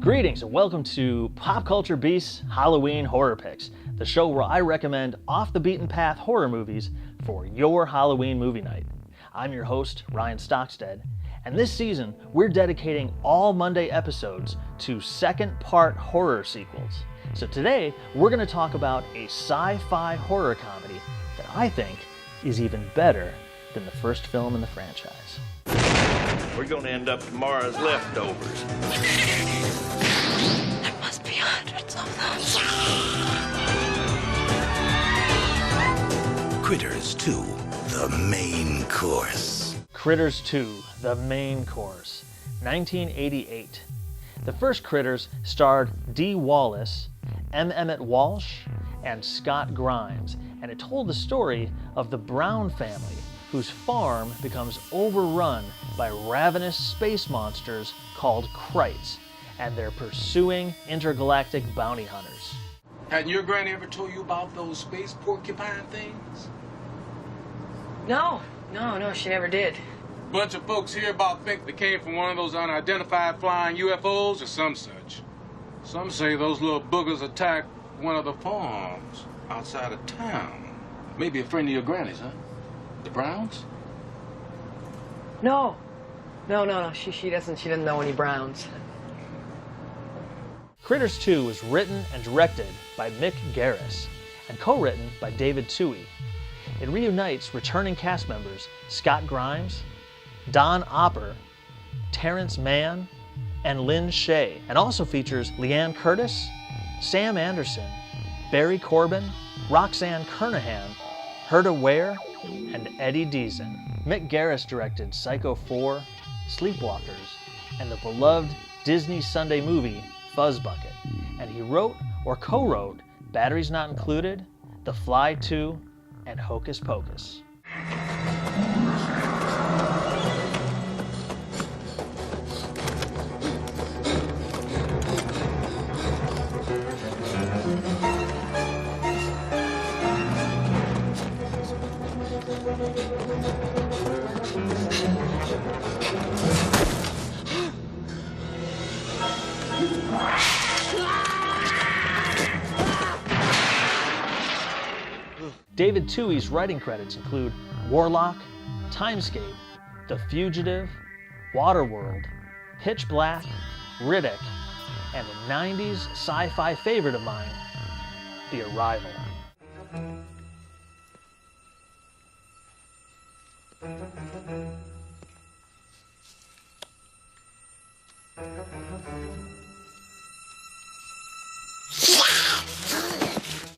Greetings and welcome to Pop Culture Beast's Halloween Horror Picks, the show where I recommend off-the-beaten-path horror movies for your Halloween movie night. I'm your host, Ryan Stockstad, and this season we're dedicating all Monday episodes to second-part horror sequels. So today we're going to talk about a sci-fi horror comedy that I think is even better than the first film in the franchise. We're going to end up tomorrow's leftovers. There must be hundreds of them. Critters 2, the main course. Critters 2, the main course, 1988. The first Critters starred Dee Wallace, M. Emmett Walsh, and Scott Grimes, and it told the story of the Brown family, whose farm becomes overrun by ravenous space monsters called Krites, and they're pursuing intergalactic bounty hunters. Hadn't your granny ever told you about those space porcupine things? No, she never did. Bunch of folks hereabout think they came from one of those unidentified flying UFOs or some such. Some say those little boogers attacked one of the farms outside of town. Maybe a friend of your granny's, huh? The Browns? No. She doesn't know any Browns. Critters 2 was written and directed by Mick Garris and co-written by David Twohy. It reunites returning cast members Scott Grimes, Don Opper, Terrence Mann, and Lin Shaye, and also features Liane Curtis, Sam Anderson, Barry Corbin, Roxanne Kernohan, Herta Ware, and Eddie Deezen. Mick Garris directed Psycho 4, Sleepwalkers, and the beloved Disney Sunday movie Fuzz Bucket, and he wrote or co-wrote Batteries Not Included, The Fly 2, and Hocus Pocus. David Twohy's writing credits include Warlock, Timescape, The Fugitive, Waterworld, Pitch Black, Riddick, and a 90s sci-fi favorite of mine, The Arrival.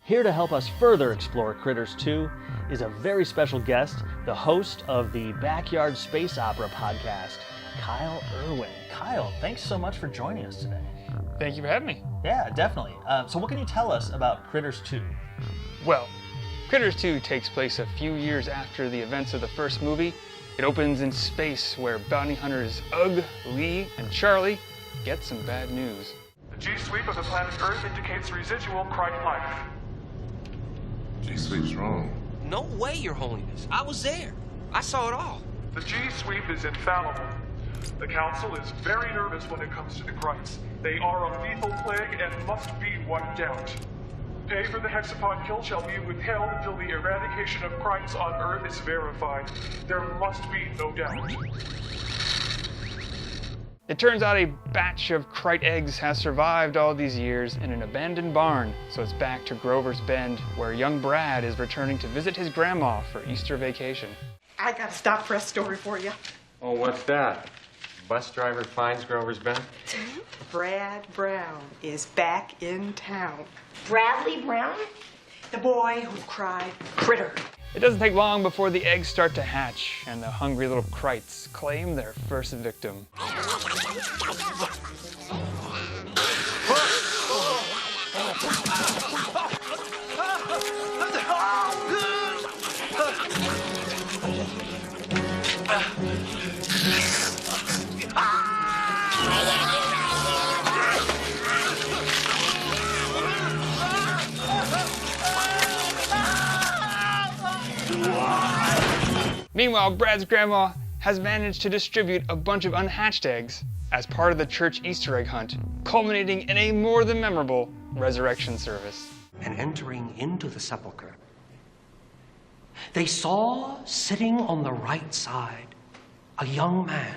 Here to help us further explore Critters 2 is a very special guest, the host of the Backyard Space Opera podcast, Kyle Erwin. Kyle, thanks so much for joining us today. Thank you for having me. Yeah, definitely. So what can you tell us about Critters 2? Well, Critters 2 takes place a few years after the events of the first movie. It opens in space where bounty hunters Ugg, Lee, and Charlie get some bad news. The G-sweep of the planet Earth indicates residual Krite life. G-sweep's wrong. No way, Your Holiness. I was there. I saw it all. The G-sweep is infallible. The Council is very nervous when it comes to the Krites. They are a lethal plague and must be wiped out. Pay for the hexapod kill shall be withheld until the eradication of Krites on Earth is verified. There must be no doubt. It turns out a batch of Krite eggs has survived all these years in an abandoned barn, so it's back to Grover's Bend, where young Brad is returning to visit his grandma for Easter vacation. I got a stop press story for you. Oh, what's that? Bus driver finds Grover's Bend? Brad Brown is back in town. Bradley Brown? The boy who cried critter. It doesn't take long before the eggs start to hatch, and the hungry little Krites claim their first victim. Meanwhile, Brad's grandma has managed to distribute a bunch of unhatched eggs as part of the church Easter egg hunt, culminating in a more than memorable resurrection service. And entering into the sepulchre, they saw sitting on the right side a young man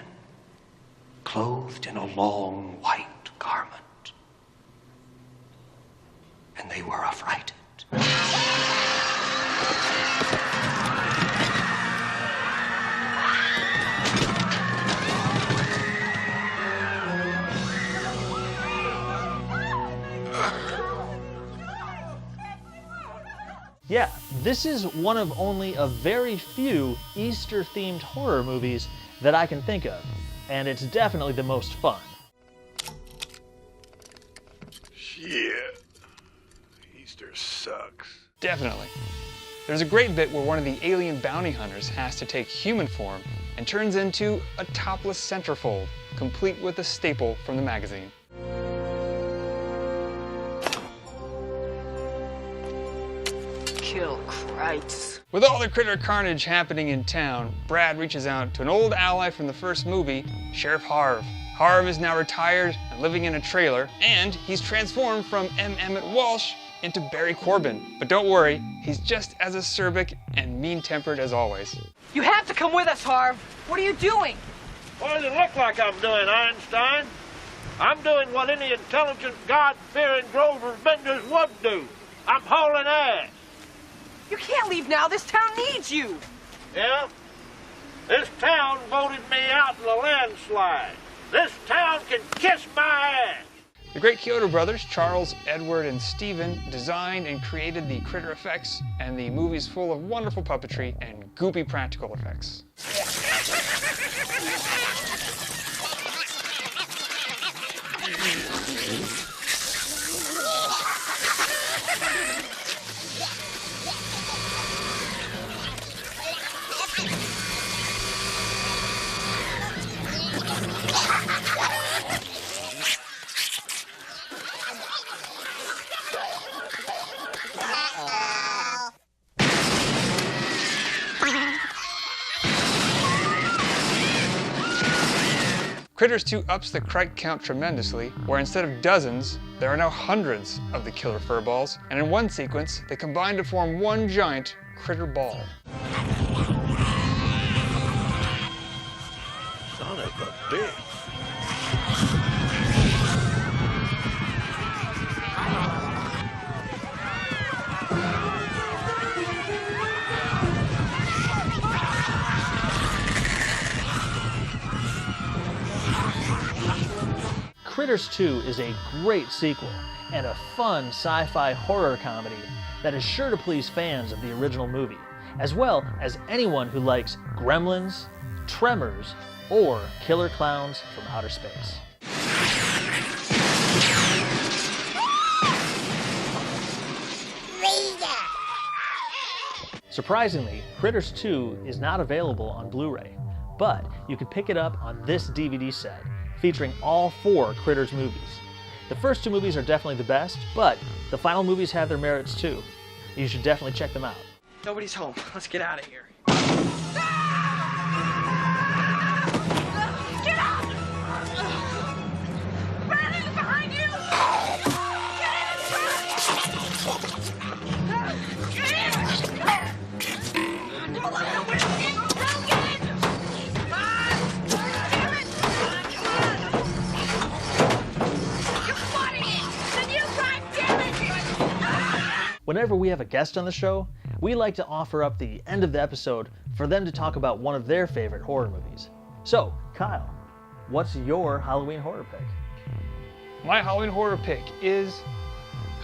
clothed in a long white garment. And they were affrighted. Yeah, this is one of only a very few Easter-themed horror movies that I can think of, and it's definitely the most fun. Shit. Easter sucks. Definitely. There's a great bit where one of the alien bounty hunters has to take human form and turns into a topless centerfold, complete with a staple from the magazine. Kill Christ. With all the critter carnage happening in town, Brad reaches out to an old ally from the first movie, Sheriff Harv. Harv is now retired and living in a trailer, and he's transformed from M. Emmett Walsh into Barry Corbin. But don't worry, he's just as acerbic and mean-tempered as always. You have to come with us, Harv. What are you doing? What does it look like I'm doing, Einstein? I'm doing what any intelligent, God-fearing Grover Benders would do. I'm hauling ass. You can't leave now. This town needs you. Yeah? This town voted me out in the landslide. This town can kiss my ass. The great Chiodo Brothers, Charles, Edward, and Stephen, designed and created the critter effects, and the movie's full of wonderful puppetry and goopy practical effects. Critters 2 ups the crite count tremendously, where instead of dozens, there are now hundreds of the killer furballs, and in one sequence, they combine to form one giant critter ball. Son of a bitch. Critters 2 is a great sequel and a fun sci-fi horror comedy that is sure to please fans of the original movie, as well as anyone who likes Gremlins, Tremors, or Killer Clowns from Outer Space. Surprisingly, Critters 2 is not available on Blu-ray, but you can pick it up on this DVD set, featuring all 4 Critters movies. The first 2 movies are definitely the best, but the final movies have their merits too. You should definitely check them out. Nobody's home. Let's get out of here. Get out! Brandon's behind you! Get in! Don't let the wind in! Don't get in! Damn it! You're flooding it! Then you run, damn it! Whenever we have a guest on the show, we like to offer up the end of the episode for them to talk about one of their favorite horror movies. So, Kyle, what's your Halloween horror pick? My Halloween horror pick is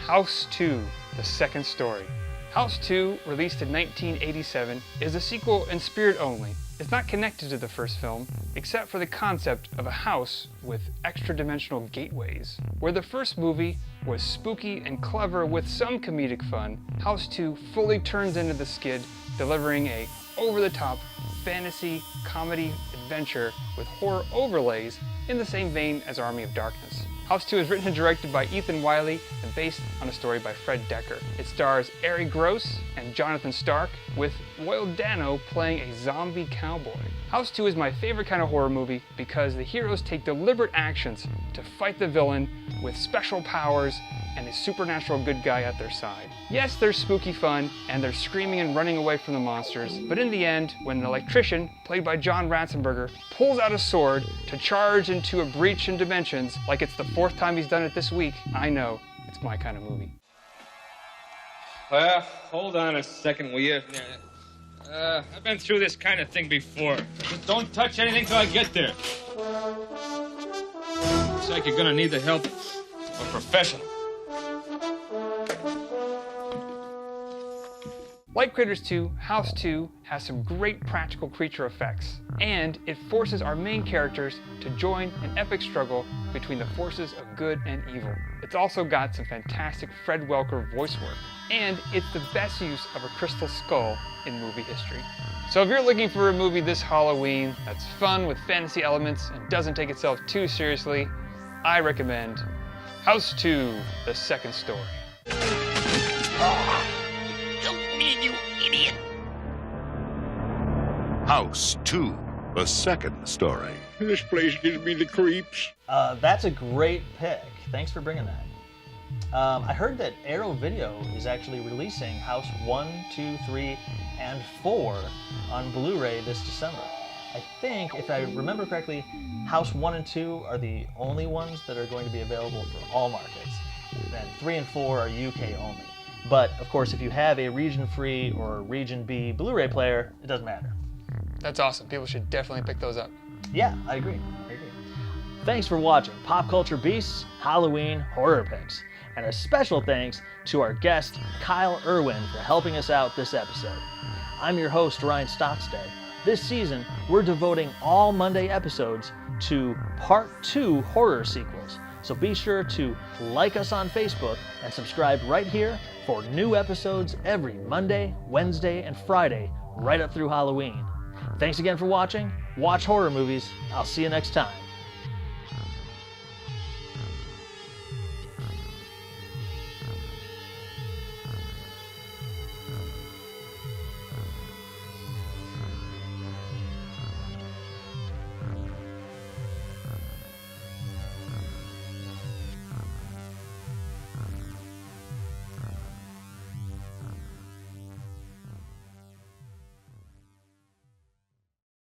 House 2, The Second Story. House 2, released in 1987, is a sequel in spirit only. It's not connected to the first film, except for the concept of a house with extra-dimensional gateways. Where the first movie was spooky and clever with some comedic fun, House 2 fully turns into the skid, delivering a over-the-top fantasy, comedy, adventure with horror overlays in the same vein as Army of Darkness. House 2 is written and directed by Ethan Wiley and based on a story by Fred Decker. It stars Ari Gross and Jonathan Stark, with Royal Dano playing a zombie cowboy. House 2 is my favorite kind of horror movie because the heroes take deliberate actions to fight the villain with special powers and a supernatural good guy at their side. Yes, there's spooky fun, and they're screaming and running away from the monsters, but in the end, when an electrician, played by John Ratzenberger, pulls out a sword to charge into a breach in dimensions, like it's the 4th time he's done it this week, I know it's my kind of movie. Hold on a second, will you? I've been through this kind of thing before. Just don't touch anything till I get there. Looks like you're gonna need the help of a professional. Like Critters 2, House 2 has some great practical creature effects, and it forces our main characters to join an epic struggle between the forces of good and evil. It's also got some fantastic Fred Welker voice work, and it's the best use of a crystal skull in movie history. So if you're looking for a movie this Halloween that's fun with fantasy elements and doesn't take itself too seriously, I recommend House 2, The Second Story. You idiot! House 2, The Second Story. This place gives me the creeps. That's a great pick. Thanks for bringing that. I heard that Arrow Video is actually releasing House 1, 2, 3, and 4 on Blu-ray this December. I think, if I remember correctly, House 1 and 2 are the only ones that are going to be available for all markets. Then 3 and 4 are UK only. But, of course, if you have a region-free or region B Blu-ray player, it doesn't matter. That's awesome. People should definitely pick those up. Yeah, I agree. Thanks for watching Pop Culture Beasts Halloween Horror Picks. And a special thanks to our guest, Kyle Erwin, for helping us out this episode. I'm your host, Ryan Stockstad. This season, we're devoting all Monday episodes to Part 2 horror sequels. So be sure to like us on Facebook and subscribe right here for new episodes every Monday, Wednesday, and Friday, right up through Halloween. Thanks again for watching. Watch horror movies. I'll see you next time.